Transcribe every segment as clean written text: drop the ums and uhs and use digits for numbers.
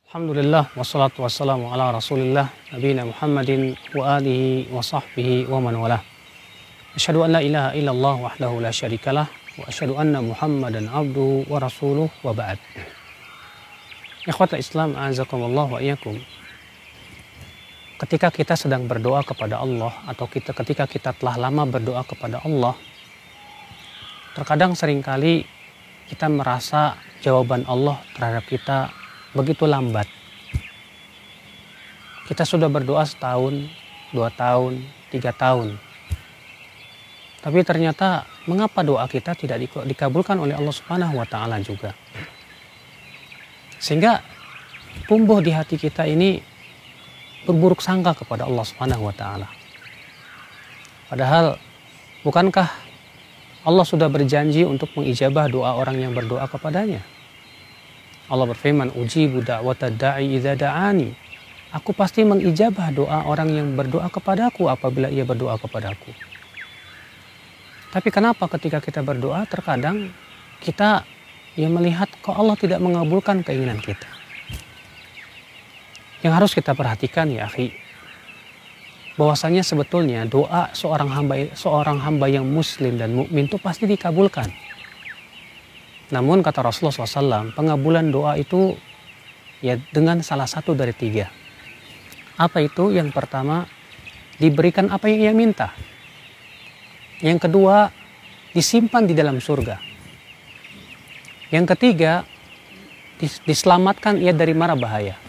Alhamdulillah wassalatu wassalamu ala rasulillah nabiyina Muhammadin wa alihi wa sahbihi wa man walah. Asyhadu an la ilaha illallah wahdahu la syarikalah wa asyhadu anna Muhammadan abduhu wa rasuluh wa ba'd. Ikhwatal Islam a'azakumullah wa iyyakum. Ketika kita sedang berdoa kepada Allah atau ketika kita telah lama berdoa kepada Allah, terkadang seringkali kita merasa jawaban Allah terhadap kita begitu lambat. Kita sudah berdoa setahun, 2 tahun, 3 tahun. Tapi ternyata mengapa doa kita tidak dikabulkan oleh Allah Subhanahu wa taala juga. Sehingga tumbuh di hati kita ini berburuk sangka kepada Allah Subhanahu wa taala. Padahal bukankah Allah sudah berjanji untuk mengijabah doa orang yang berdoa kepadanya? Allah berfirman, ujibu da'watad da'i idza da'ani. Aku pasti mengijabah doa orang yang berdoa kepadaku apabila ia berdoa kepadaku. Tapi kenapa ketika kita berdoa terkadang kita melihat kok Allah tidak mengabulkan keinginan kita. Yang harus kita perhatikan ya akhi, bahwasanya sebetulnya doa seorang hamba yang muslim dan mukmin itu pasti dikabulkan. Namun kata Rasulullah SAW, pengabulan doa itu ya dengan salah satu dari 3. Apa itu? Yang pertama, diberikan apa yang ia minta. Yang kedua, disimpan di dalam surga. Yang ketiga, diselamatkan ia dari mara bahaya.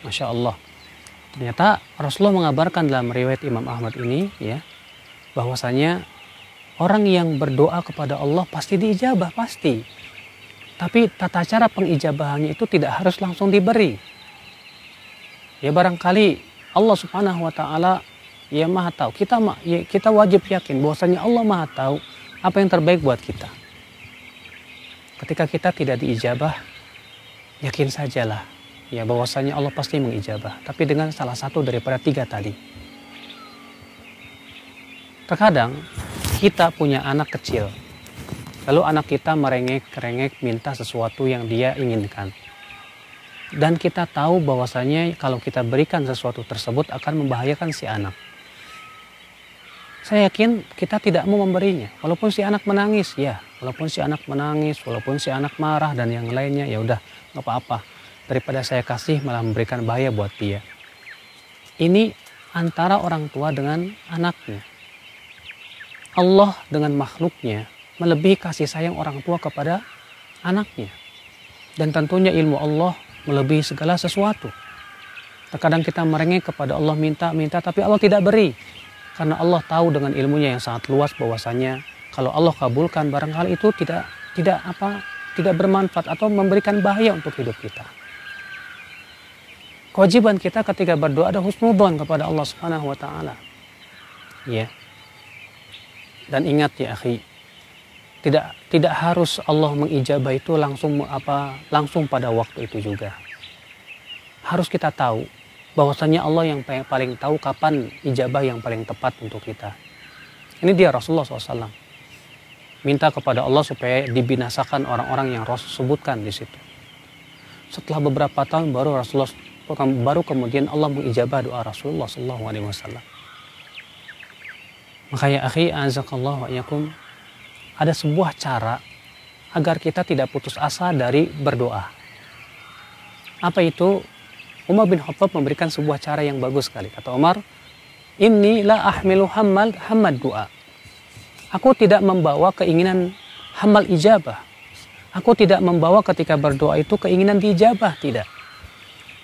Masya Allah. Ternyata Rasulullah mengabarkan dalam riwayat Imam Ahmad ini ya, bahwasanya orang yang berdoa kepada Allah pasti diijabah, pasti. Tapi tata cara pengijabahannya itu tidak harus langsung diberi. Ya barangkali Allah Subhanahu wa taala ya Maha tahu. Kita wajib yakin bahwasanya Allah Maha tahu apa yang terbaik buat kita. Ketika kita tidak diijabah, yakin sajalah ya bahwasanya Allah pasti mengijabah, tapi dengan salah satu daripada 3 tadi. Terkadang kita punya anak kecil, lalu anak kita merengek-rengek minta sesuatu yang dia inginkan. Dan kita tahu bahwasanya kalau kita berikan sesuatu tersebut akan membahayakan si anak. Saya yakin kita tidak mau memberinya, walaupun si anak menangis, ya. Walaupun si anak menangis, walaupun si anak marah dan yang lainnya, ya udah nggak apa-apa. Daripada saya kasih malah memberikan bahaya buat dia. Ini antara orang tua dengan anaknya. Allah dengan makhluknya melebihi kasih sayang orang tua kepada anaknya. Dan tentunya ilmu Allah melebihi segala sesuatu. Terkadang kita merengek kepada Allah minta tapi Allah tidak beri. Karena Allah tahu dengan ilmunya yang sangat luas bahwasanya kalau Allah kabulkan barangkali itu tidak bermanfaat atau memberikan bahaya untuk hidup kita. Kewajiban kita ketika berdoa ada husnudzon kepada Allah Subhanahu wa taala. Ya. Dan ingat ya akhi, tidak harus Allah mengijabah itu langsung pada waktu itu juga. Harus kita tahu bahwasanya Allah yang paling tahu kapan ijabah yang paling tepat untuk kita. Ini dia Rasulullah SAW minta kepada Allah supaya dibinasakan orang-orang yang Rasul sebutkan di situ. Setelah beberapa tahun baru kemudian Allah mengijabah doa Rasulullah SAW. Makanya akhi azakallahu wa iyyakum, ada sebuah cara agar kita tidak putus asa dari berdoa. Apa itu? Umar bin Khattab memberikan sebuah cara yang bagus sekali. Kata Umar, "Inni la ahmilu hamad doa." Aku tidak membawa keinginan hamal ijabah. Aku tidak membawa ketika berdoa itu keinginan diijabah, tidak.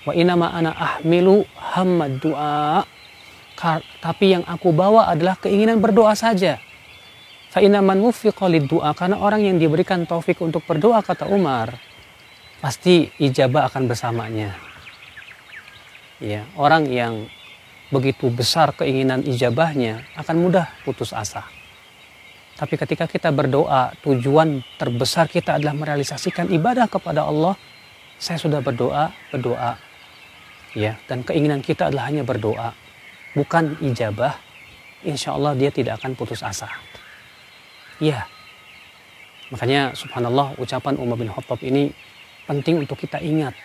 Wa inama ana ahmilu hamad doa. Tapi yang aku bawa adalah keinginan berdoa saja. Fa inna man wuffiqa lid-du'a, karena orang yang diberikan taufik untuk berdoa, kata Umar, pasti ijabah akan bersamanya. Ya, orang yang begitu besar keinginan ijabahnya akan mudah putus asa. Tapi ketika kita berdoa, tujuan terbesar kita adalah merealisasikan ibadah kepada Allah. Saya sudah berdoa. Ya, dan keinginan kita adalah hanya berdoa, bukan ijabah, insya Allah dia tidak akan putus asa. Ya, makanya subhanallah ucapan Umar bin Khattab ini penting untuk kita ingat.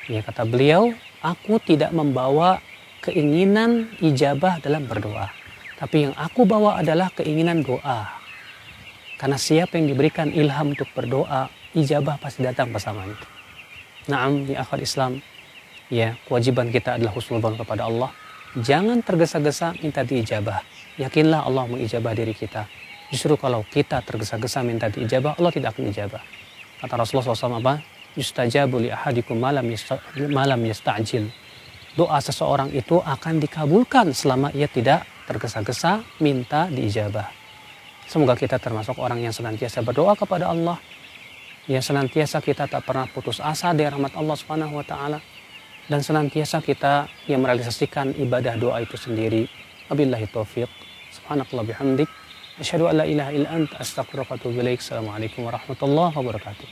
Ya, kata beliau, aku tidak membawa keinginan ijabah dalam berdoa. Tapi yang aku bawa adalah keinginan doa. Karena siapa yang diberikan ilham untuk berdoa, ijabah pasti datang bersamanya. Naam, ya akhwat Islam, ya kewajiban kita adalah husnudzon kepada Allah. Jangan tergesa-gesa minta diijabah. Yakinlah Allah mengijabah diri kita. Justru kalau kita tergesa-gesa minta diijabah, Allah tidak akan ijabah. Kata Rasulullah SAW apa? Yustajabu li ahadikum malam yasta'jil. Doa seseorang itu akan dikabulkan selama ia tidak tergesa-gesa minta diijabah. Semoga kita termasuk orang yang senantiasa berdoa kepada Allah. Yang senantiasa kita tak pernah putus asa dari rahmat Allah Subhanahu wa taala, dan senantiasa kita yang merealisasikan ibadah doa itu sendiri. Wabillahi taufiq. Subhanakallah bihamdik, asyhadu an la ilaha illa anta, astaghfiruka wa atubu ilaik. Assalamualaikum warahmatullahi wabarakatuh.